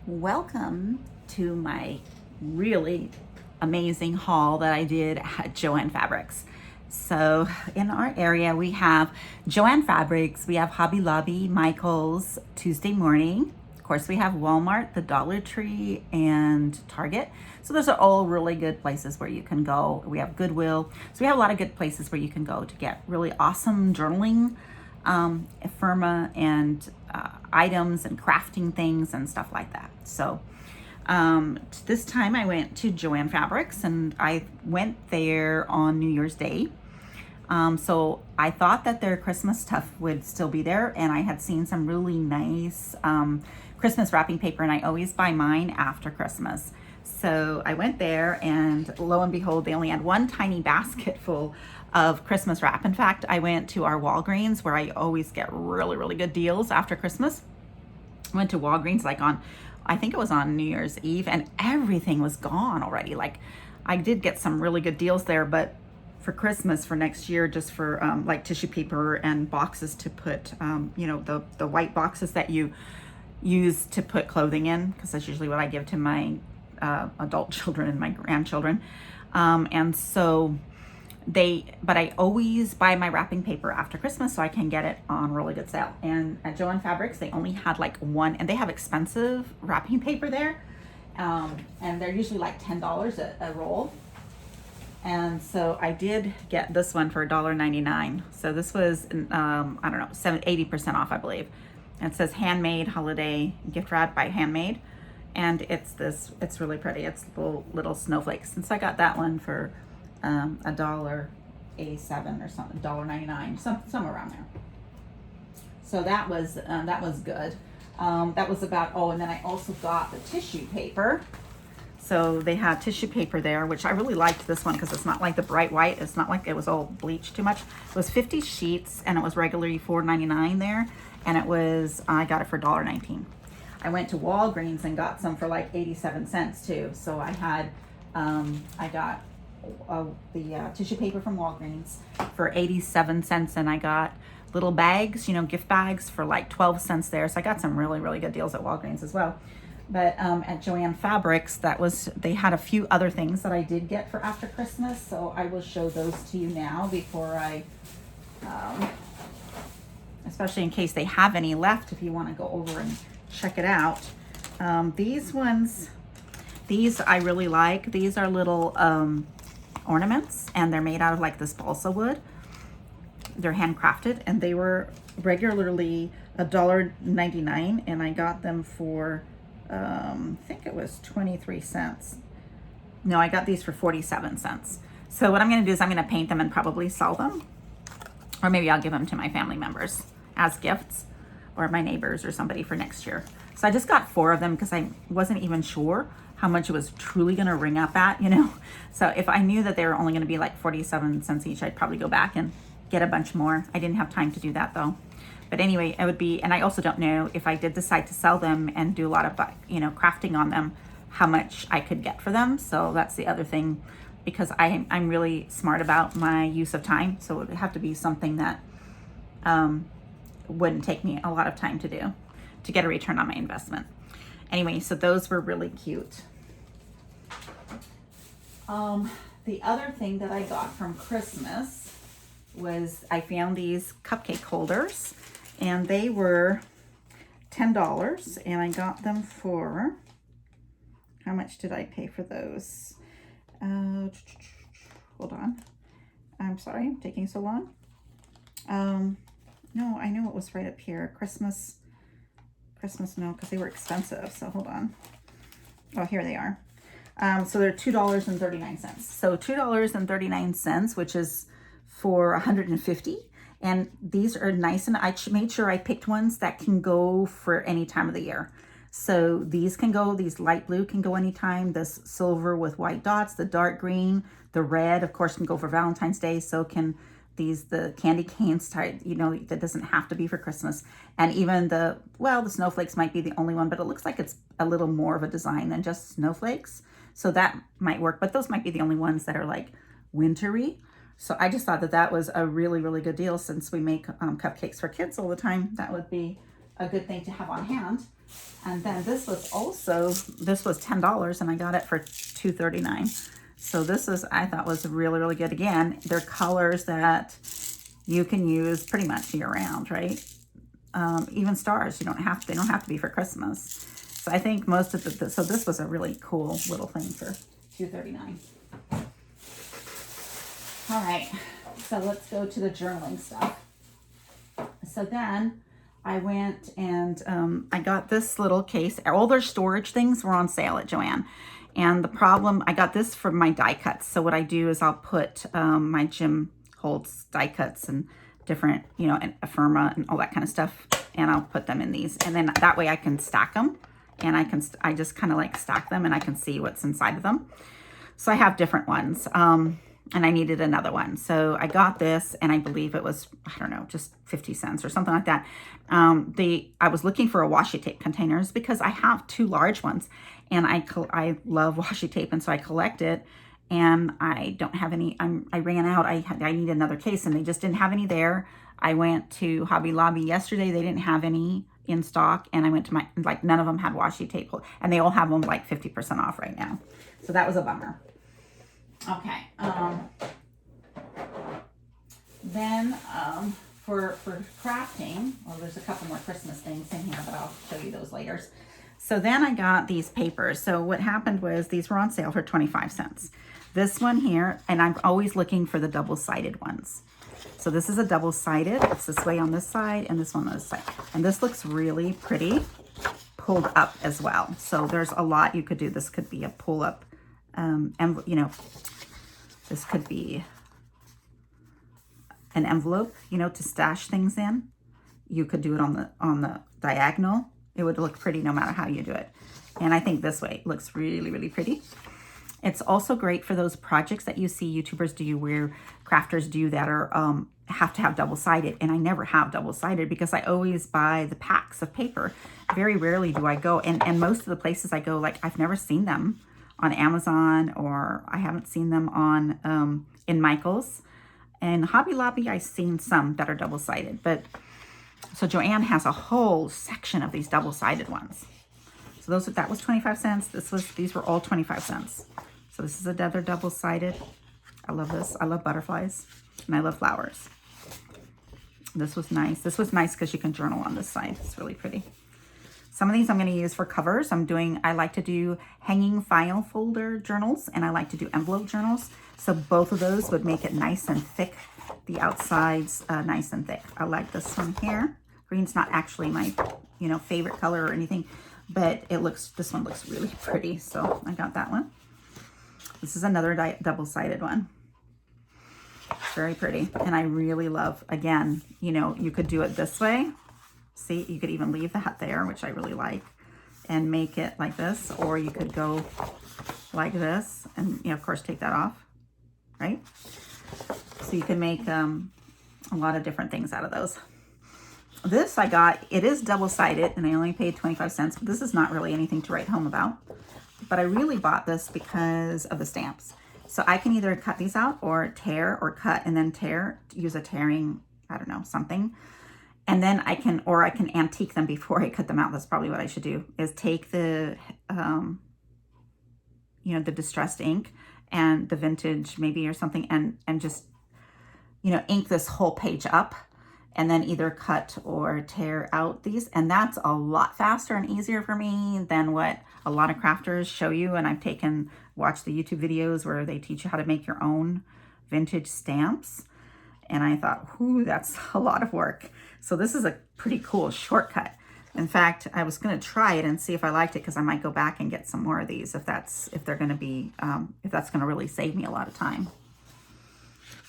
Welcome to my really amazing haul that I did at Joann Fabrics. So in our area, we have Joann Fabrics, we have Hobby Lobby, Michael's, Tuesday Morning. Of course, we have Walmart, the Dollar Tree, and Target. So those are all really good places where you can go. We have Goodwill. So we have a lot of good places where you can go to get really awesome journaling, ephemera, and items and crafting things and stuff like that. So this time I went to Joann Fabrics, and I went there on New Year's Day. So I thought that their Christmas stuff would still be there, and I had seen some really nice Christmas wrapping paper, and I always buy mine after Christmas. So I went there, and lo and behold, they only had one tiny basket full of Christmas wrap. In fact, I went to our Walgreens, where I always get really good deals after Christmas. I went to Walgreens I think it was on New Year's Eve, and everything was gone already. Like, I did get some really good deals there, but for Christmas for next year, just for like tissue paper and boxes to put, the white boxes that you use to put clothing in, because that's usually what I give to my adult children and my grandchildren. But I always buy my wrapping paper after Christmas so I can get it on really good sale. And at Joann Fabrics, they only had like one, and they have expensive wrapping paper there. And they're usually like $10 a roll. And so I did get this one for $1.99. So this was, 80% off, I believe. And it says handmade holiday gift wrap by Handmade. And it's really pretty. It's little snowflakes. And so I got that one for $1.87 or something, $1.99, somewhere around there. So that was good. That was about, and then I also got the tissue paper. So they had tissue paper there, which I really liked this one because it's not like the bright white. It's not like it was all bleached too much. It was 50 sheets, and it was regularly $4.99 there. And I got it for $1.19. I went to Walgreens and got some for like 87 cents too. So I got the tissue paper from Walgreens for 87 cents, and I got little bags, gift bags for like 12 cents there. So I got some really good deals at Walgreens as well. But at Joann Fabrics, they had a few other things that I did get for after Christmas. So I will show those to you now before I, especially in case they have any left, if you want to go over and check it out. These I really like. These are little ornaments, and they're made out of like this balsa wood. They're handcrafted, and they were regularly $1.99, and I got them for I think it was 23 cents. No, I got these for 47 cents. So what I'm going to do is I'm going to paint them and probably sell them, or maybe I'll give them to my family members as gifts, or my neighbors or somebody for next year. So I just got 4 of them because I wasn't even sure how much it was truly going to ring up at, So if I knew that they were only going to be like 47 cents each, I'd probably go back and get a bunch more. I didn't have time to do that though. But anyway, it would be, and I also don't know if I did decide to sell them and do a lot of, crafting on them, how much I could get for them. So that's the other thing, because I'm really smart about my use of time. So it would have to be something that wouldn't take me a lot of time to do to get a return on my investment. Anyway, so those were really cute. The other thing that I got from Christmas was I found these cupcake holders, and they were $10, and I got them for, how much did I pay for those? Hold on. I'm sorry, I'm taking so long. No, I know it was right up here. Christmas, no, because they were expensive. So hold on. Oh, here they are. So they're $2.39. So $2.39, which is for 150. And these are nice, and I made sure I picked ones that can go for any time of the year. So these light blue can go anytime. This silver with white dots, the dark green, the red, of course, can go for Valentine's Day. So can the candy canes type, that doesn't have to be for Christmas. And even the snowflakes might be the only one, but it looks like it's a little more of a design than just snowflakes. So that might work, but those might be the only ones that are like wintry. So I just thought that was a really good deal, since we make cupcakes for kids all the time. That would be a good thing to have on hand. And then this was also, this was $10 and I got it for $2.39. So this is, I thought was really, really good. Again, they're colors that you can use pretty much year round, right? Even stars, they don't have to be for Christmas. So I think most of so this was a really cool little thing for $2.39. All right, so let's go to the journaling stuff. So then I went and I got this little case. All their storage things were on sale at Joann. And the problem, I got this for my die cuts. So what I do is I'll put my Jim Holtz die cuts and different, you know, and Affirma and all that kind of stuff. And I'll put them in these. And then that way I can stack them. And I just kind of like stack them and I can see what's inside of them. So I have different ones. And I needed another one. So I got this and I believe it was, I don't know, just 50 cents or something like that. I was looking for a washi tape containers because I have 2 large ones and I love washi tape. And so I collect it and I don't have any, I ran out. I need another case and they just didn't have any there. I went to Hobby Lobby yesterday. They didn't have any in stock. And I went to like none of them had washi tape and they all have them like 50% off right now. So that was a bummer. Okay, then for crafting, well, there's a couple more Christmas things in here, but I'll show you those later. So then I got these papers. So what happened was these were on sale for 25 cents. This one here, and I'm always looking for the double-sided ones. So this is a double-sided. It's this way on this side and this one on this side. And this looks really pretty pulled up as well. So there's a lot you could do. This could be a pull-up. You know, this could be an envelope, you know, to stash things in. You could do it on the diagonal. It would look pretty no matter how you do it. And I think this way looks really, really pretty. It's also great for those projects that you see YouTubers do where crafters do that are have to have double-sided. And I never have double-sided because I always buy the packs of paper. Very rarely do I go. And most of the places I go, like I've never seen them on Amazon, or I haven't seen them on in Michael's. And Hobby Lobby, I've seen some that are double-sided. But so Joann has a whole section of these double-sided ones. So that was 25 cents. These were all 25 cents. So this is another double-sided. I love this. I love butterflies and I love flowers. This was nice. This was nice because you can journal on this side. It's really pretty. Some of these I'm going to use for covers. I like to do hanging file folder journals and I like to do envelope journals. So both of those would make it nice and thick. The outsides nice and thick. I like this one here. Green's not actually my, you know, favorite color or anything, but this one looks really pretty. So I got that one. This is another double-sided one. Very pretty. And I really love, again, you know, you could do it this way. See, you could even leave that there, which I really like, and make it like this, or you could go like this and, you know, of course, take that off, right? So you can make a lot of different things out of those. This I got, it is double-sided, and I only paid 25 cents. But this is not really anything to write home about, but I really bought this because of the stamps. So I can either cut these out or tear or cut and then tear, use a tearing, I don't know, something. And then I can antique them before I cut them out. That's probably what I should do, is take the, you know, the distressed ink and the vintage maybe or something and just, you know, ink this whole page up and then either cut or tear out these. And that's a lot faster and easier for me than what a lot of crafters show you. And I've watched the YouTube videos where they teach you how to make your own vintage stamps. And I thought, whoo, that's a lot of work. So this is a pretty cool shortcut. In fact, I was going to try it and see if I liked it because I might go back and get some more of these if that's going to really save me a lot of time.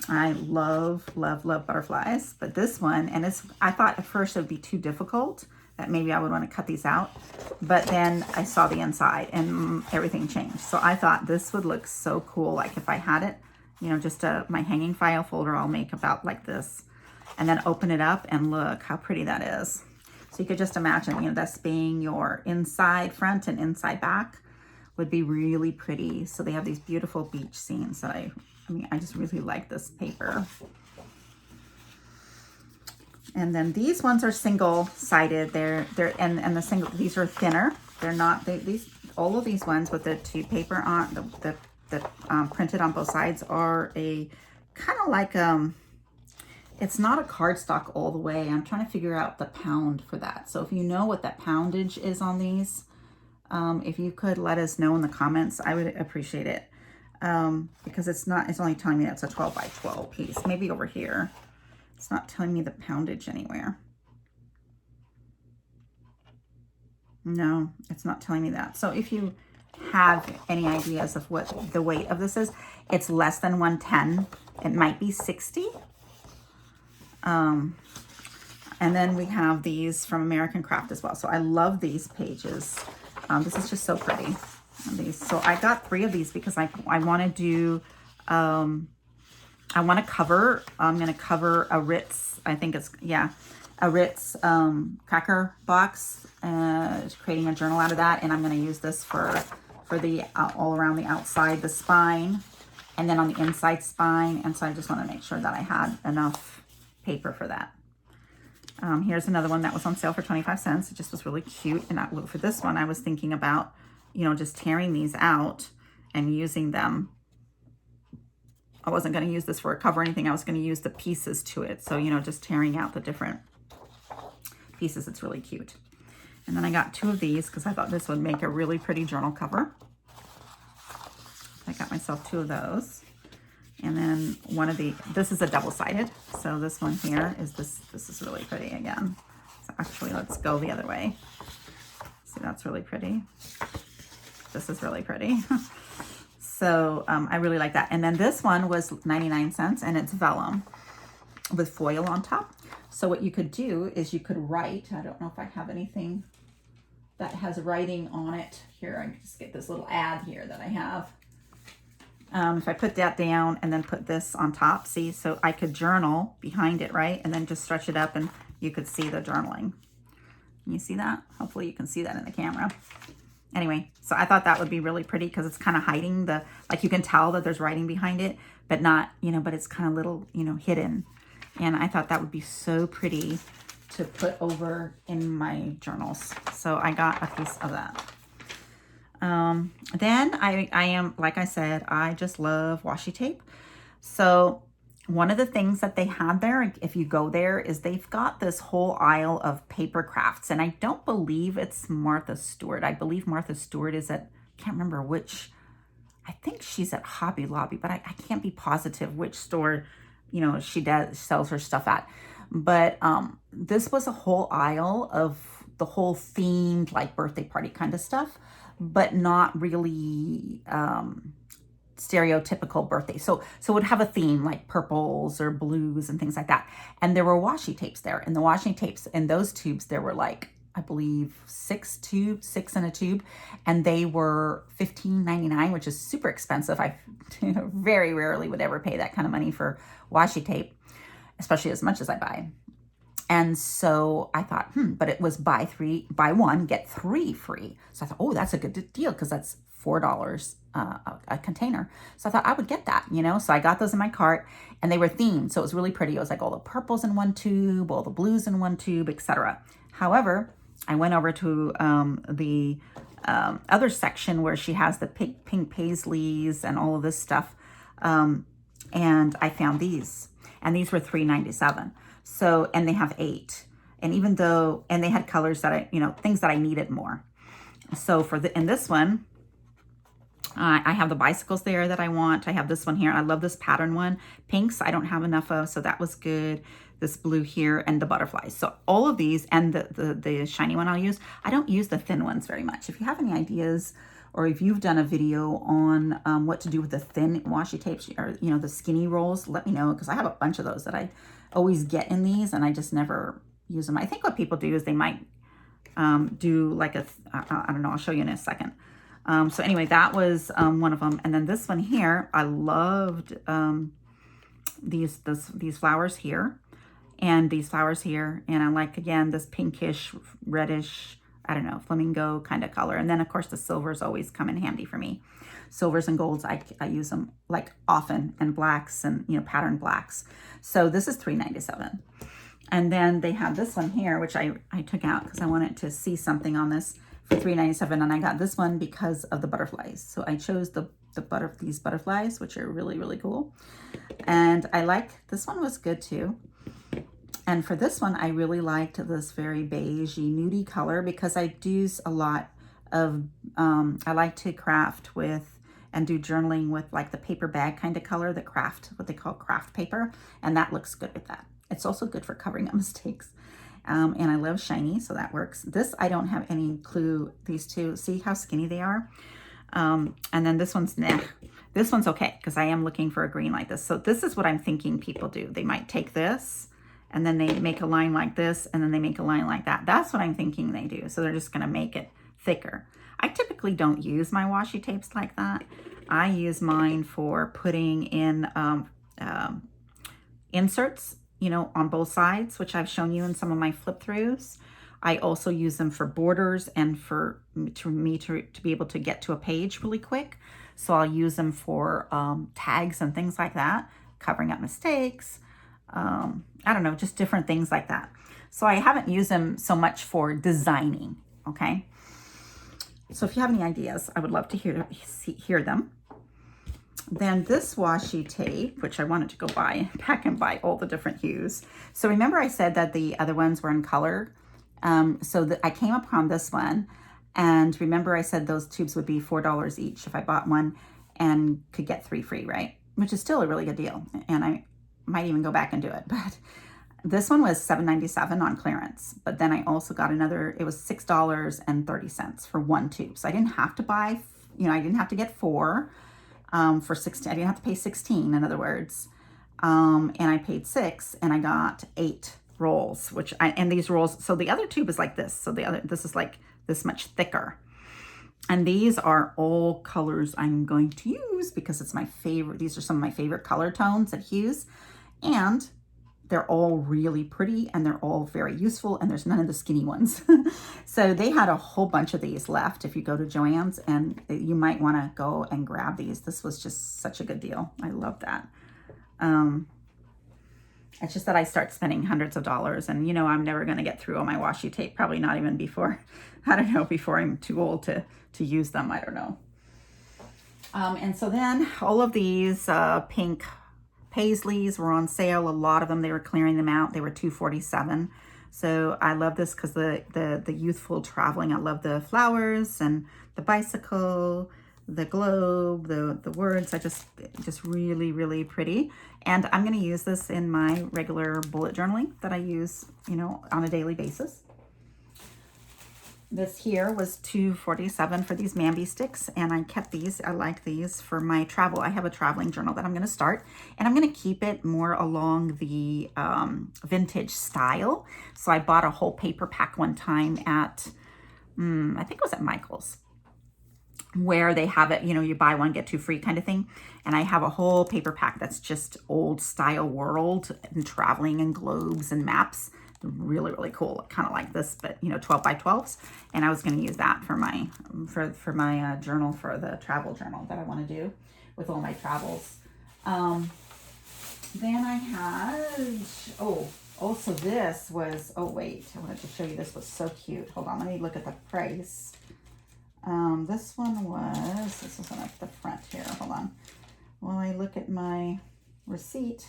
I love, love, love butterflies, but this one, and I thought at first it would be too difficult, that maybe I would want to cut these out, but then I saw the inside and everything changed. So I thought this would look so cool. Like if I had it, you know, just my hanging file folder, I'll make about like this and then open it up and look how pretty that is. So you could just imagine, you know, this being your inside front and inside back would be really pretty. So they have these beautiful beach scenes that I just really like this paper. And then these ones are single-sided. And the single, these are thinner. They're not, these, all of these ones with the tube paper on, the printed on both sides are a kind of like, it's not a cardstock all the way. I'm trying to figure out the pound for that. So if you know what that poundage is on these, if you could let us know in the comments, I would appreciate it. Because it's only telling me that's a 12 by 12 piece. Maybe over here. It's not telling me the poundage anywhere. No, it's not telling me that. So if you have any ideas of what the weight of this is, it's less than 110. It might be 60. And then we have these from American Craft as well. So I love these pages. This is just so pretty. So I got 3 of these because I want to do, I want to cover, I'm going to cover a Ritz, I think it's, yeah, a Ritz cracker box, creating a journal out of that. And I'm going to use this for the all around the outside, the spine, and then on the inside spine. And so I just want to make sure that I had enough paper for that. Here's another one that was on sale for 25 cents. It just was really cute. And for this one, I was thinking about, you know, just tearing these out and using them. I wasn't going to use this for a cover or anything. I was going to use the pieces to it. So, you know, just tearing out the different pieces. It's really cute. And then I got 2 of these because I thought this would make a really pretty journal cover. I got myself 2 of those. And then one of this is a double-sided. So this one here is this is really pretty again. So actually, let's go the other way. See, that's really pretty. This is really pretty. So I really like that. And then this one was 99 cents and it's vellum with foil on top. So what you could do is you could write, I don't know if I have anything that has writing on it. Here, I can just get this little ad here that I have. If I put that down and then put this on top, see, so I could journal behind it, right? And then just stretch it up and you could see the journaling. Can you see that? Hopefully you can see that in the camera. Anyway, so I thought that would be really pretty because it's kind of hiding the, like you can tell that there's writing behind it, but not, you know, but it's kind of little, you know, hidden. And I thought that would be so pretty to put over in my journals. So I got a piece of that. Then I am, like I said, I just love washi tape. So one of the things that they have there, if you go there, is they've got this whole aisle of paper crafts. And I don't believe it's Martha Stewart. I believe Martha Stewart is at, I can't remember which, I think she's at Hobby Lobby, but I can't be positive which store, you know, she sells her stuff at. But this was a whole aisle of the whole themed, like birthday party kind of stuff, but not really stereotypical birthday. So it would have a theme like purples or blues and things like that. And there were washi tapes there. And the washi tapes in those tubes, there were like, I believe 6 in a tube. And they were $15.99, which is super expensive. I very rarely would ever pay that kind of money for washi tape, especially as much as I buy. And so I thought, but it was buy 1, get 3 free. So I thought, oh, that's a good deal because that's $4 a container. So I thought I would get that, you know? So I got those in my cart and they were themed. So it was really pretty. It was like all the purples in one tube, all the blues in one tube, etc. However, I went over to the other section where she has the pink paisleys and all of this stuff. And I found these. And these were $3.97. So, and they have 8. And even though, and they had colors that I, you know, things that I needed more. So in this one, I have the bicycles there that I want. I have this one here. I love this pattern one. Pinks, I don't have enough of, so that was good. This blue here and the butterflies. So all of these and the shiny one I'll use. I don't use the thin ones very much. If you have any ideas or if you've done a video on what to do with the thin washi tapes or, you know, the skinny rolls, let me know because I have a bunch of those that I always get in these and I just never use them. I think what people do is they might do like I don't know, I'll show you in a second. So anyway, that was one of them. And then this one here, I loved these flowers here and these flowers here. And I like, again, this pinkish, reddish, I don't know, flamingo kind of color. And then, of course, the silvers always come in handy for me. Silvers and golds, I use them like often, and blacks and, you know, pattern blacks. So this is $3.97. And then they have this one here, which I took out because I wanted to see something on this for $3.97, and I got this one because of the butterflies. So I chose these butterflies, which are really, really cool. And I like, this one was good too. And for this one, I really liked this very beigey, nudie color because I do a lot of, I like to craft with and do journaling with like the paper bag kind of color, the craft, what they call craft paper. And that looks good with that. It's also good for covering up mistakes. And I love shiny, so that works. This, I don't have any clue, these two, see how skinny they are? And then this one's, nah. This one's okay, because I am looking for a green like this. So this is what I'm thinking people do. They might take this, and then they make a line like this, and then they make a line like that. That's what I'm thinking they do. So they're just gonna make it thicker. I typically don't use my washi tapes like that. I use mine for putting in inserts, you know, on both sides, which I've shown you in some of my flip throughs. I also use them for borders and for me to be able to get to a page really quick. So I'll use them for tags and things like that, covering up mistakes. I don't know, just different things like that. So I haven't used them so much for designing, okay? So if you have any ideas, I would love to hear them. Then this washi tape, which I wanted to go buy and pack and buy all the different hues. So remember I said that the other ones were in color. So I came upon this one, and remember I said those tubes would be $4 each if I bought one and could get 3 free, right? Which is still a really good deal. And I might even go back and do it, but this one was $7.97 on clearance. But then I also got another, it was $6.30 for 1 tube. So I didn't have to buy, you know, I didn't have to get 4 for 16. I didn't have to pay 16, in other words. And I paid 6, and I got 8 rolls, and these rolls, so the other tube is like this. So this is like this much thicker. And these are all colors I'm going to use because it's my favorite. These are some of my favorite color tones and hues. And they're all really pretty, and they're all very useful, and there's none of the skinny ones. So they had a whole bunch of these left if you go to Joann's, and you might want to go and grab these. This was just such a good deal. I love that. It's just that I start spending hundreds of dollars, and you know, I'm never going to get through all my washi tape, probably not even before, I don't know, before I'm too old to use them. I don't know. And so then all of these pink Paisleys were on sale. A lot of them, they were clearing them out. They were $2.47. So I love this because the youthful traveling. I love the flowers and the bicycle, the globe, the words. I just really, really pretty. And I'm going to use this in my regular bullet journaling that I use, you know, on a daily basis. This here was $2.47 for these Mambi sticks, and I kept these. I like these for my travel. I have a traveling journal that I'm going to start, and I'm going to keep it more along the vintage style. So I bought a whole paper pack one time at, I think it was at Michael's, where they have it, you know, you buy one, get 2 free kind of thing. And I have a whole paper pack that's just old style world and traveling and globes and maps. Really, really cool. Kind of like this, but you know, 12 by 12s. And I was going to use that for my journal, for the travel journal that I want to do with all my travels. Then I had, also this was, I wanted to show you, this was so cute. Hold on, let me look at the price. This one was on the front here. Hold on. While I look at my receipt.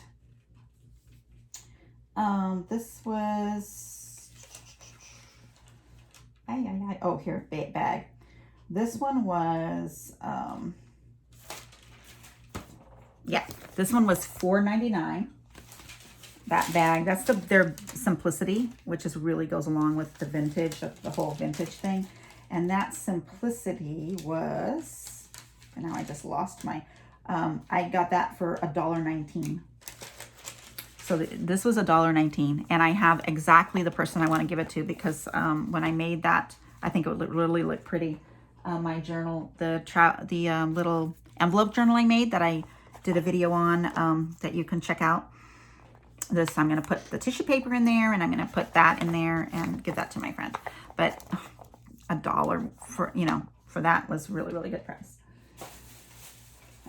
This was, here, bag. This one was, this one was $4.99. That bag, that's their simplicity, which is really goes along with the vintage, the whole vintage thing. And that simplicity was, and now I just lost my, I got that for $1.19. So this was $1.19, and I have exactly the person I want to give it to because when I made that, I think it would really look pretty. My journal, the little envelope journal I made that I did a video on that you can check out. This, I'm going to put the tissue paper in there, and I'm going to put that in there and give that to my friend. But $1 for, you know, for that was really good price.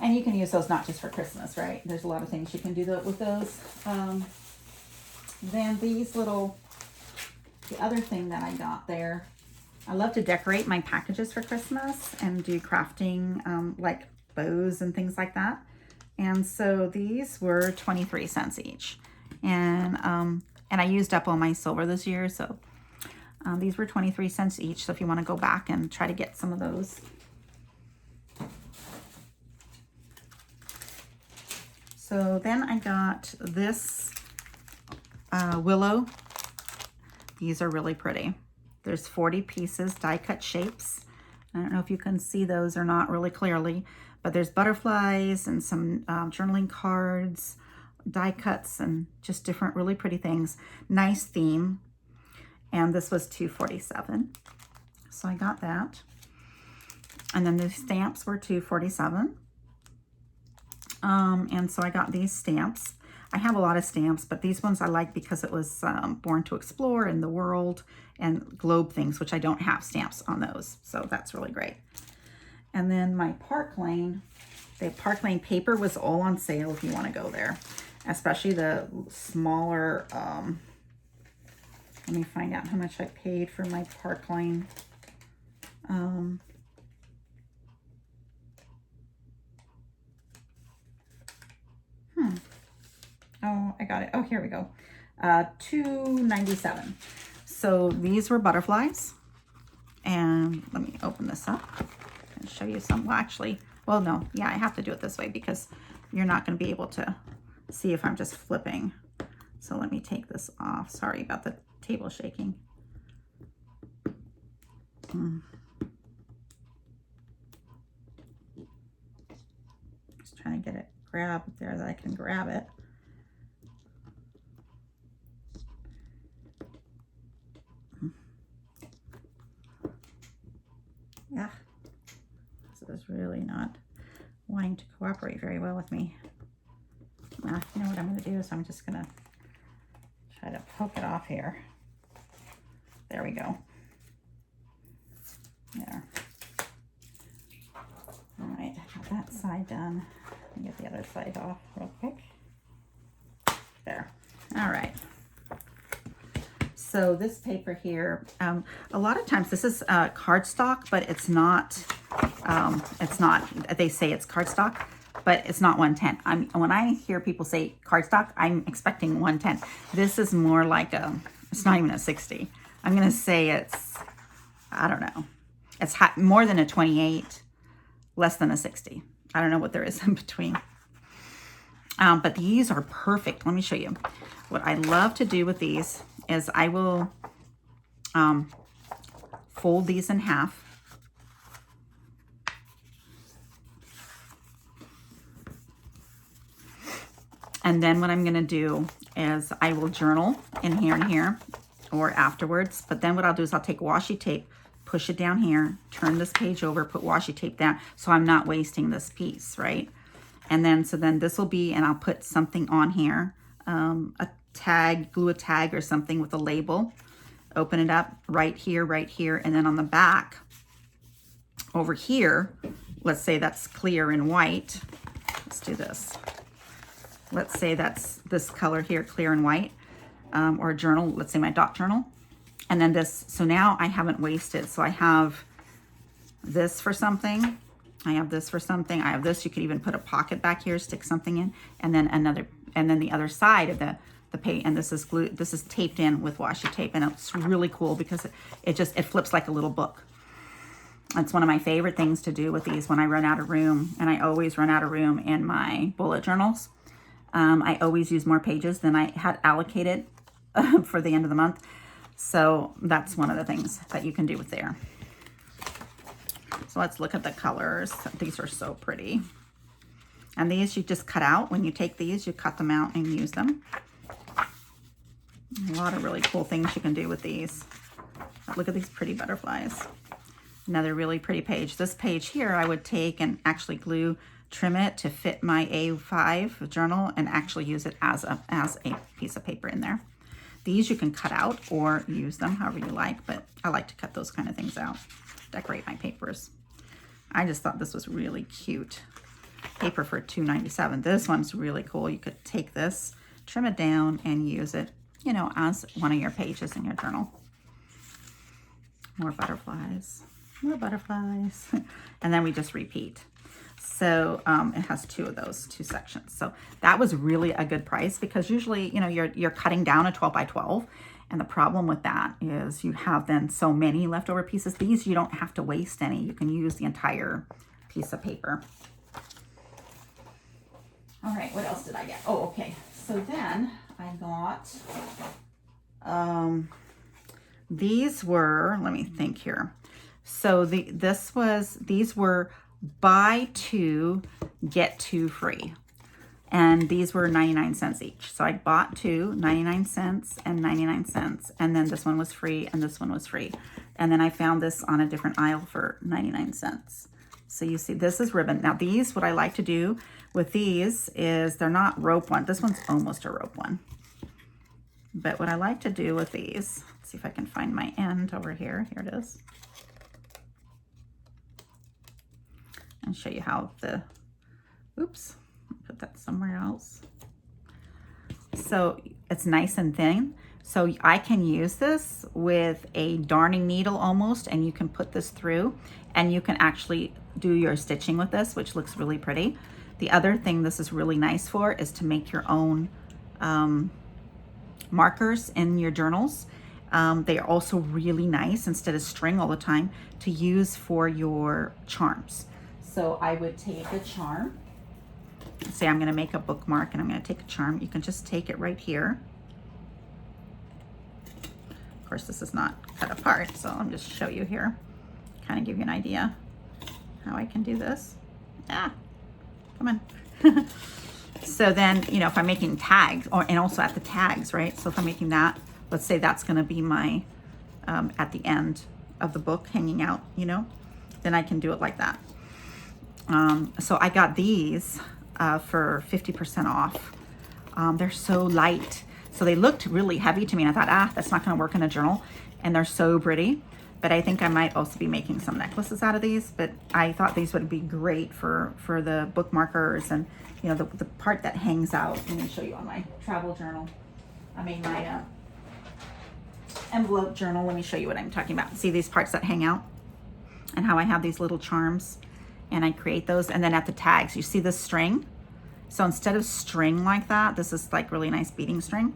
And you can use those not just for Christmas, right? There's a lot of things you can do with those. Then these little, the other thing that I got there, I love to decorate my packages for Christmas and do crafting like bows and things like that. And so these were 23 cents each. And I used up all my silver this year, so these were 23 cents each. So if you want to go back and try to get some of those. So then I got this willow. These are really pretty. There's 40 pieces, die cut shapes. I don't know if you can see those or not really clearly, but there's butterflies and some journaling cards, die cuts, and just different really pretty things. Nice theme. And this was $2.47. So I got that. And then the stamps were $2.47. And so I got these stamps. I have a lot of stamps, but these ones I like because it was Born to Explore and the World and Globe things, which I don't have stamps on those. So that's really great. And then my Park Lane, the Park Lane paper was all on sale if you want to go there. Especially the smaller, let me find out how much I paid for my Park Lane. Oh, I got it. Oh, here we go. $2.97. So these were butterflies. And let me open this up and show you some. Well, actually, well, no. Yeah, I have to do it this way because you're not going to be able to see if I'm just flipping. So let me take this off. Sorry about the table shaking. Just trying to get it grabbed there that I can grab it. Yeah, this is really not wanting to cooperate very well with me. You know what I'm going to do is I'm just going to try to poke it off here. There we go. There. All right, I got that side done. Let me get the other side off real quick. There. All right. So this paper here, a lot of times this is cardstock, but it's not, they say it's cardstock, but it's not 110. When I hear people say cardstock, I'm expecting 110. This is more like it's not even a 60. I'm going to say it's, I don't know. It's more than a 28, less than a 60. I don't know what there is in between. But these are perfect. Let me show you. What I love to do with these is I will fold these in half. And then what I'm going to do is I will journal in here and here or afterwards. But then what I'll do is I'll take washi tape, push it down here, turn this page over, put washi tape down so I'm not wasting this piece, right? And then, so then this will be, and I'll put something on here, a tag, glue a tag or something with a label, open it up right here, and then on the back over here, let's say that's clear and white. Let's do this. Let's say that's this color here, clear and white, or a journal, let's say my dot journal. And then this, so now I haven't wasted. So I have this for something. I have this for something. I have this. You could even put a pocket back here, stick something in, and then another, and then the other side of the page, and this is glued, this is taped in with washi tape, and it's really cool because it flips like a little book. It's one of my favorite things to do with these when I run out of room, and I always run out of room in my bullet journals. I always use more pages than I had allocated for the end of the month. So that's one of the things that you can do with there. So let's look at the colors. These are so pretty. And these you just cut out. When you take these, you cut them out and use them. A lot of really cool things you can do with these. Look at these pretty butterflies. Another really pretty page. This page here I would take and actually glue, trim it to fit my A5 journal and actually use it as a piece of paper in there. These you can cut out or use them however you like, but I like to cut those kind of things out, decorate my papers. I just thought this was really cute. Paper for $2.97. This one's really cool. You could take this, trim it down, and use it you know, as one of your pages in your journal. More butterflies, more butterflies. And then we just repeat. So it has two of those, two sections. So that was really a good price, because usually, you know, you're cutting down a 12 by 12. And the problem with that is you have then so many leftover pieces. These, you don't have to waste any. You can use the entire piece of paper. All right, what else did I get? Oh, okay. So then I got, these were, let me think here. So these were buy two, get two free. And these were 99 cents each. So I bought two, 99 cents and 99 cents. And then this one was free and this one was free. And then I found this on a different aisle for 99 cents. So you see, this is ribbon. Now these, what I like to do with these is they're not rope one. This one's almost a rope one. But what I like to do with these, let's see if I can find my end over here. Here it is. And show you how the, oops. Put that somewhere else. So it's nice and thin. So I can use this with a darning needle almost, and you can put this through and you can actually do your stitching with this, which looks really pretty. The other thing this is really nice for is to make your own markers in your journals. They are also really nice, instead of string all the time, to use for your charms. So I would take a charm. Say I'm going to make a bookmark and I'm going to take a charm. You can just take it right here. Of course, this is not cut apart, so I'll just show you here. Kind of give you an idea how I can do this. Ah, come on. So then, you know, if I'm making tags, and also at the tags, right? So if I'm making that, let's say that's going to be my, at the end of the book hanging out, you know, then I can do it like that. So I got these for 50% off. They're so light. So they looked really heavy to me, and I thought, that's not going to work in a journal. And they're so pretty. But I think I might also be making some necklaces out of these. But I thought these would be great for the bookmarkers and, you know, the part that hangs out. Let me show you on my travel journal. I made my envelope journal. Let me show you what I'm talking about. See these parts that hang out and how I have these little charms, and I create those. And then at the tags, you see this string. So instead of string like that, this is like really nice beading string.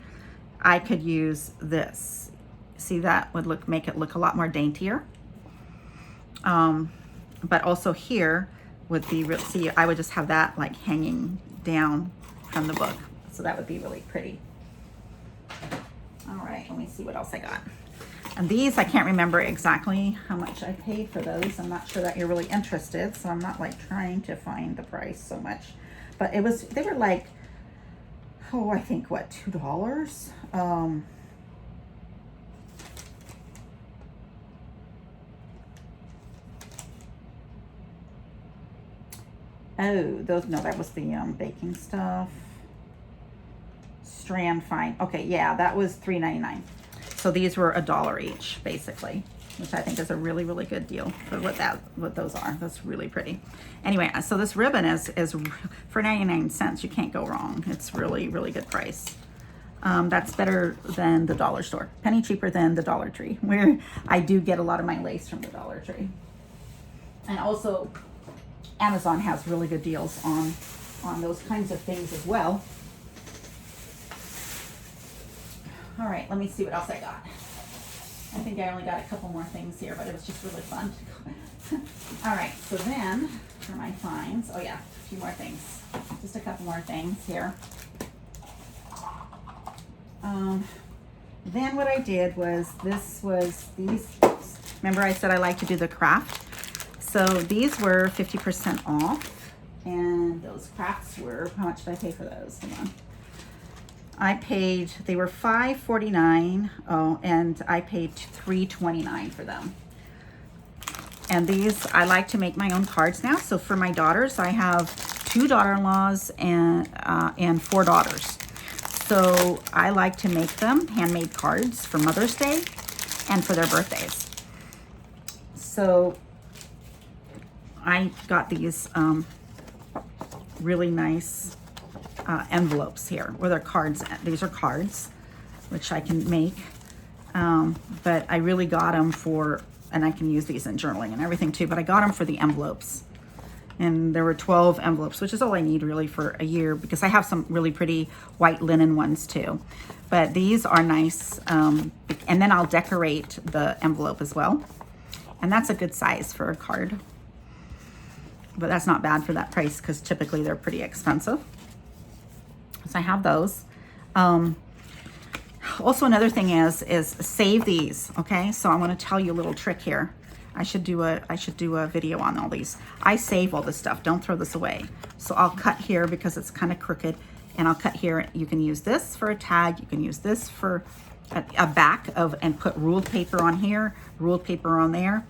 I could use this. See, that would make it look a lot more daintier. But also here would be real. See, I would just have that like hanging down from the book. So that would be really pretty. All right, let me see what else I got. And these, I can't remember exactly how much I paid for those. I'm not sure that you're really interested, so I'm not like trying to find the price so much. But they were like, oh, I think what, $2? Oh, those, no, that was the baking stuff. Strand fine. Okay, yeah, that was $3.99. So these were $1 each, basically, which I think is a really, really good deal for what those are. That's really pretty. Anyway, so this ribbon is for 99 cents. You can't go wrong. It's really, really good price. That's better than the dollar store. Penny cheaper than the Dollar Tree, where I do get a lot of my lace from the Dollar Tree. And also, Amazon has really good deals on those kinds of things as well. All right, let me see what else I got. I think I only got a couple more things here, but it was just really fun. All right, so then for my finds, oh yeah, a few more things. Just a couple more things here. Then what I did was, these, remember I said I like to do the craft? So these were 50% off, and those crafts were, how much did I pay for those? Hold on. I paid, they were $5.49, and I paid $3.29 for them. And these, I like to make my own cards now. So for my daughters, I have 2 daughter-in-laws and 4 daughters. So I like to make them handmade cards for Mother's Day and for their birthdays. So I got these really nice envelopes here, where they're cards. These are cards, which I can make. But I really got them for, and I can use these in journaling and everything too, but I got them for the envelopes. And there were 12 envelopes, which is all I need really for a year, because I have some really pretty white linen ones too. But these are nice. And then I'll decorate the envelope as well. And that's a good size for a card. But that's not bad for that price, because typically they're pretty expensive. So I have those. Also, another thing is save these. Okay, so I want to tell you a little trick here. I should do a video on all these. I save all this stuff. Don't throw this away. So I'll cut here because it's kind of crooked, and I'll cut here. You can use this for a tag. You can use this for a back of, and put ruled paper on here, ruled paper on there.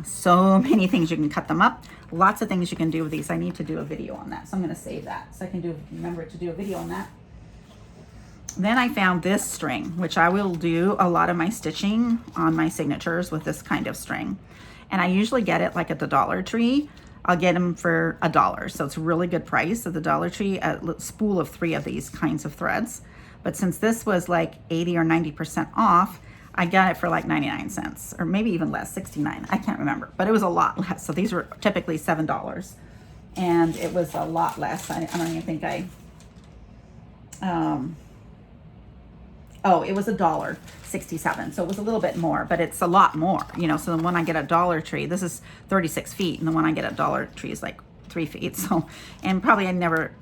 So many things you can cut them up. Lots of things you can do with these. I need to do a video on that, so I'm going to save that so I can remember to do a video on that. Then I found this string, which I will do a lot of my stitching on my signatures with this kind of string. And I usually get it like at the Dollar Tree. I'll get them for $1. So it's a really good price at the Dollar Tree, a spool of 3 of these kinds of threads. But since this was like 80 or 90% off, I got it for like 99 cents, or maybe even less, 69. I can't remember, but it was a lot less. So these were typically $7. And it was a lot less. I don't even think oh, it was $1.67. So it was a little bit more, but it's a lot more, you know. So the one I get at Dollar Tree, this is 36 feet, and the one I get at Dollar Tree is like 3 feet. So, and probably I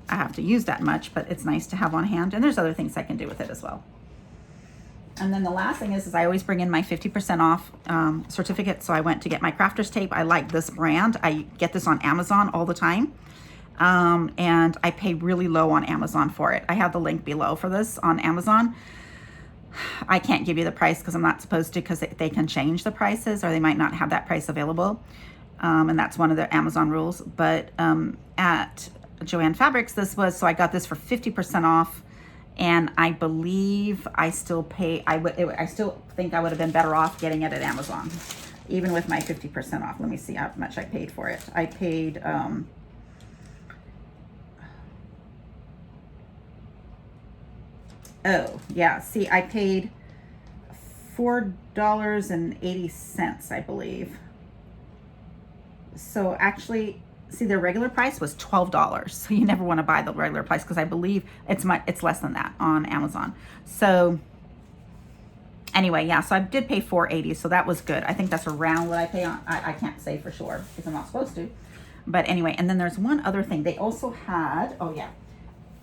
have to use that much, but it's nice to have on hand. And there's other things I can do with it as well. And then the last thing is I always bring in my 50% off certificate. So I went to get my crafter's tape. I like this brand. I get this on Amazon all the time. And I pay really low on Amazon for it. I have the link below for this on Amazon. I can't give you the price because I'm not supposed to, because they can change the prices, or they might not have that price available. And that's one of the Amazon rules. But at Joann Fabrics, so I got this for 50% off. And I believe I still pay, I still think I would have been better off getting it at Amazon, even with my 50% off. Let me see how much I paid for it. I paid, oh, yeah. See, I paid $4.80, I believe. So actually, see, their regular price was $12. So you never want to buy the regular price, because I believe it's less than that on Amazon. So anyway, yeah, so I did pay $4.80. So that was good. I think that's around what I pay on. I can't say for sure because I'm not supposed to. But anyway, and then there's one other thing. They also had, oh yeah,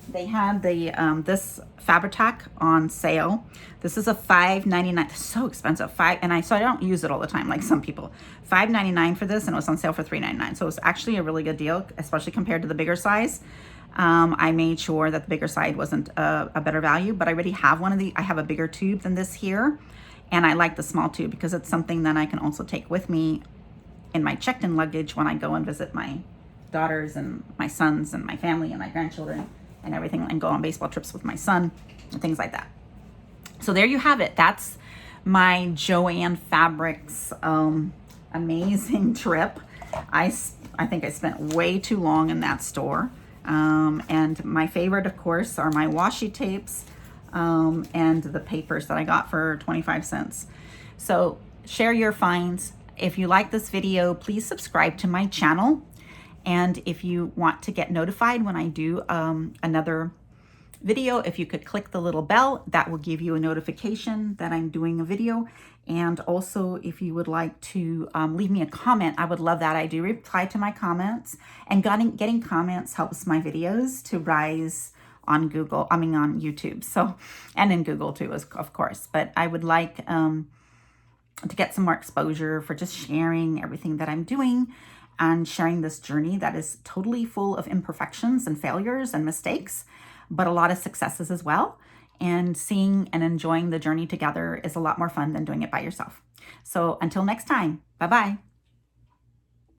they had the this Fabri-Tac on sale. This is a $5.99. It's so expensive. So I don't use it all the time like some people. $5.99 for this, and it was on sale for $3.99. So it was actually a really good deal, especially compared to the bigger size. I made sure that the bigger size wasn't a better value, but I already have one of the. I have a bigger tube than this here, and I like the small tube because it's something that I can also take with me in my checked-in luggage when I go and visit my daughters and my sons and my family and my grandchildren and everything, and go on baseball trips with my son and things like that. So there you have it. That's my Joann Fabrics amazing trip. I think I spent way too long in that store. And my favorite, of course, are my washi tapes and the papers that I got for 25 cents. So share your finds. If you like this video, please subscribe to my channel. And if you want to get notified when I do another video, if you could click the little bell, that will give you a notification that I'm doing a video. And also, if you would like to leave me a comment, I would love that. I do reply to my comments, and getting comments helps my videos to rise on on YouTube. So, and in Google too, of course. But I would like to get some more exposure for just sharing everything that I'm doing, and sharing this journey that is totally full of imperfections and failures and mistakes, but a lot of successes as well. And seeing and enjoying the journey together is a lot more fun than doing it by yourself. So until next time, bye-bye.